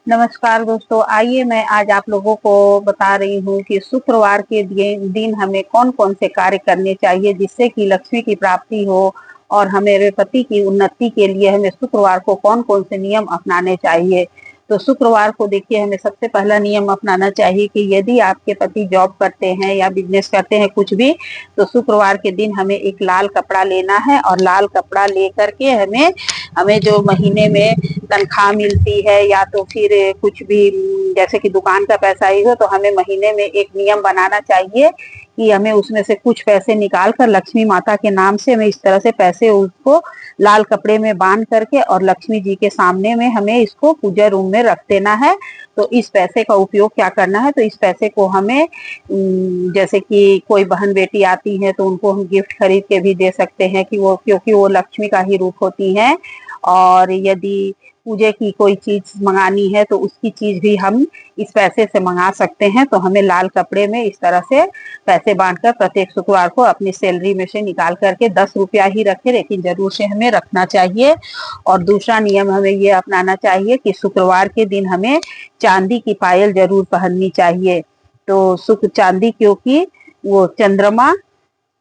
नमस्कार दोस्तों, आइए मैं आज आप लोगों को बता रही हूँ कि शुक्रवार के दिन हमें कौन कौन से कार्य करने चाहिए जिससे कि लक्ष्मी की प्राप्ति हो और हमारे पति की उन्नति के लिए हमें शुक्रवार को कौन कौन से नियम अपनाने चाहिए। तो शुक्रवार को देखिए, हमें सबसे पहला नियम अपनाना चाहिए कि यदि आपके पति जॉब करते हैं या बिजनेस करते हैं कुछ भी, तो शुक्रवार के दिन हमें एक लाल कपड़ा लेना है और लाल कपड़ा लेकर के हमें हमें जो महीने में तनख्वाह मिलती है या तो फिर कुछ भी जैसे कि दुकान का पैसा ही हो, तो हमें महीने में एक नियम बनाना चाहिए कि हमें उसमें से कुछ पैसे निकाल कर लक्ष्मी माता के नाम से हमें इस तरह से पैसे उसको लाल कपड़े में बांध करके और लक्ष्मी जी के सामने में हमें इसको पूजा रूम में रख देना है। तो इस पैसे का उपयोग क्या करना है, तो इस पैसे को हमें जैसे कि कोई बहन बेटी आती है तो उनको हम गिफ्ट खरीद के भी दे सकते हैं कि वो, क्योंकि वो लक्ष्मी का ही रूप होती है। और यदि पूजे की कोई चीज मंगानी है तो उसकी चीज भी हम इस पैसे से मंगा सकते हैं। तो हमें लाल कपड़े में इस तरह से पैसे बांटकर प्रत्येक शुक्रवार को अपनी सैलरी में से निकाल करके 10 रुपया ही रखे, लेकिन जरूर से हमें रखना चाहिए। और दूसरा नियम हमें ये अपनाना चाहिए कि शुक्रवार के दिन हमें चांदी की पायल जरूर पहननी चाहिए। तो शुक्र चांदी, क्योंकि वो चंद्रमा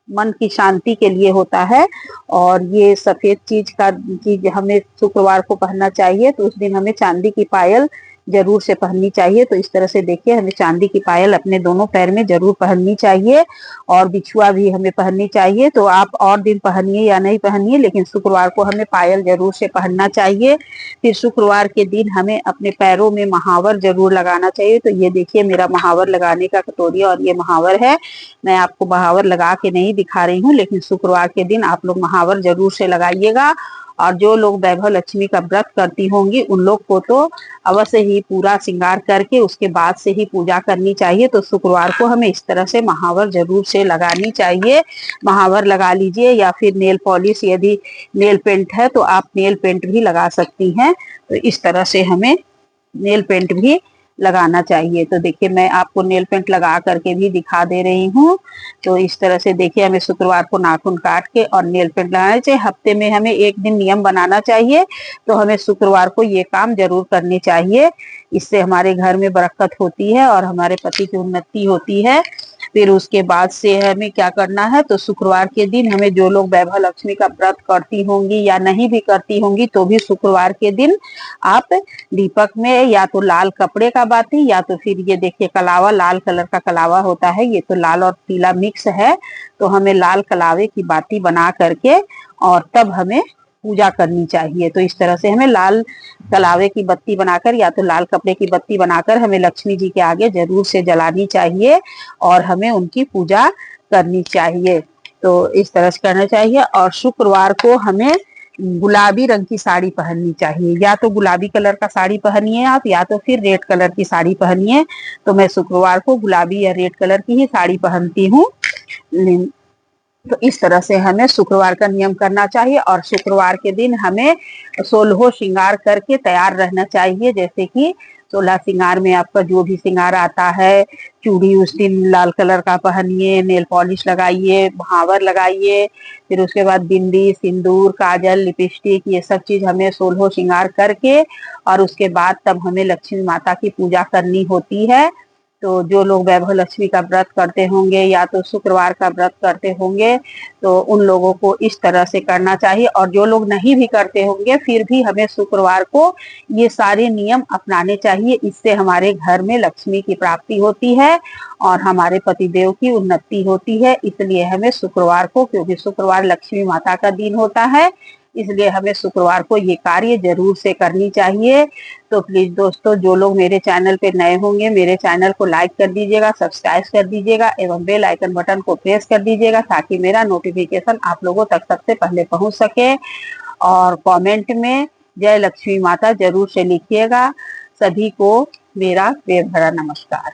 मन की शांति के लिए होता है और ये सफेद चीज हमें शुक्रवार को पहनना चाहिए। तो उस दिन हमें चांदी की पायल जरूर से पहननी चाहिए। तो इस तरह से देखिए, हमें चांदी की पायल अपने दोनों पैर में जरूर पहननी चाहिए और बिछुआ भी हमें पहननी चाहिए। तो आप और दिन पहनिए या नहीं पहनिए, लेकिन शुक्रवार को हमें पायल जरूर से पहनना चाहिए। फिर शुक्रवार के दिन हमें अपने पैरों में महावर जरूर लगाना चाहिए। तो ये देखिए, मेरा महावर लगाने का कटोरी और ये महावर है। मैं आपको महावर लगा के नहीं दिखा रही हूँ, लेकिन शुक्रवार के दिन आप लोग महावर जरूर से लगाइएगा। और जो लोग वैभव लक्ष्मी का व्रत करती होंगी उन लोग को तो अवश्य ही पूरा श्रृंगार करके उसके बाद से ही पूजा करनी चाहिए। तो शुक्रवार को हमें इस तरह से महावर जरूर से लगानी चाहिए। महावर लगा लीजिए, या फिर नेल पॉलिश, यदि नेल पेंट है तो आप नेल पेंट भी लगा सकती हैं। तो इस तरह से हमें नेल पेंट भी लगाना चाहिए। तो देखिए, मैं आपको नेल पेंट लगा करके भी दिखा दे रही हूँ। तो इस तरह से देखिए, हमें शुक्रवार को नाखून काट के और नेल पेंट लगाना चाहिए। हफ्ते में हमें एक दिन नियम बनाना चाहिए। तो हमें शुक्रवार को ये काम जरूर करने चाहिए। इससे हमारे घर में बरकत होती है और हमारे पति की उन्नति होती है। फिर उसके बाद से हमें क्या करना है, तो शुक्रवार के दिन हमें, जो लोग वैभव लक्ष्मी का व्रत करती होंगी या नहीं भी करती होंगी, तो भी शुक्रवार के दिन आप दीपक में या तो लाल कपड़े का बाती, या तो फिर ये देखिए कलावा, लाल कलर का कलावा होता है, ये तो लाल और पीला मिक्स है। तो हमें लाल कलावे की बाती बना करके और तब हमें पूजा करनी चाहिए। तो इस तरह से हमें लाल कलावे की बत्ती बनाकर या तो लाल कपड़े की बत्ती बनाकर हमें लक्ष्मी जी के आगे जरूर से जलानी चाहिए और हमें उनकी पूजा करनी चाहिए। तो इस तरह से करना चाहिए। और शुक्रवार को हमें गुलाबी रंग की साड़ी पहननी चाहिए। या तो गुलाबी कलर का साड़ी पहनिए आप, या तो फिर रेड कलर की साड़ी पहनिए। तो मैं शुक्रवार को गुलाबी या रेड कलर की ही साड़ी पहनती हूँ। तो इस तरह से हमें शुक्रवार का नियम करना चाहिए। और शुक्रवार के दिन हमें 16 श्रृंगार करके तैयार रहना चाहिए। जैसे कि 16 श्रृंगार में आपका जो भी श्रृंगार आता है, चूड़ी उस दिन लाल कलर का पहनिए, नेल पॉलिश लगाइए, भावर लगाइए, फिर उसके बाद बिंदी, सिंदूर, काजल, लिपस्टिक, ये सब चीज हमें 16 श्रृंगार करके और उसके बाद तब हमें लक्ष्मी माता की पूजा करनी होती है। तो जो लोग वैभव लक्ष्मी का व्रत करते होंगे या तो शुक्रवार का व्रत करते होंगे, तो उन लोगों को इस तरह से करना चाहिए। और जो लोग नहीं भी करते होंगे, फिर भी हमें शुक्रवार को ये सारे नियम अपनाने चाहिए। इससे हमारे घर में लक्ष्मी की प्राप्ति होती है और हमारे पतिदेव की उन्नति होती है। इसलिए हमें शुक्रवार को, क्योंकि शुक्रवार लक्ष्मी माता का दिन होता है, इसलिए हमें शुक्रवार को ये कार्य जरूर से करनी चाहिए। तो प्लीज दोस्तों, जो लोग मेरे चैनल पे नए होंगे, मेरे चैनल को लाइक कर दीजिएगा, सब्सक्राइब कर दीजिएगा एवं बेल आइकन बटन को प्रेस कर दीजिएगा, ताकि मेरा नोटिफिकेशन आप लोगों तक सबसे पहले पहुंच सके। और कमेंट में जय लक्ष्मी माता जरूर से लिखिएगा। सभी को मेरा प्यार भरा नमस्कार।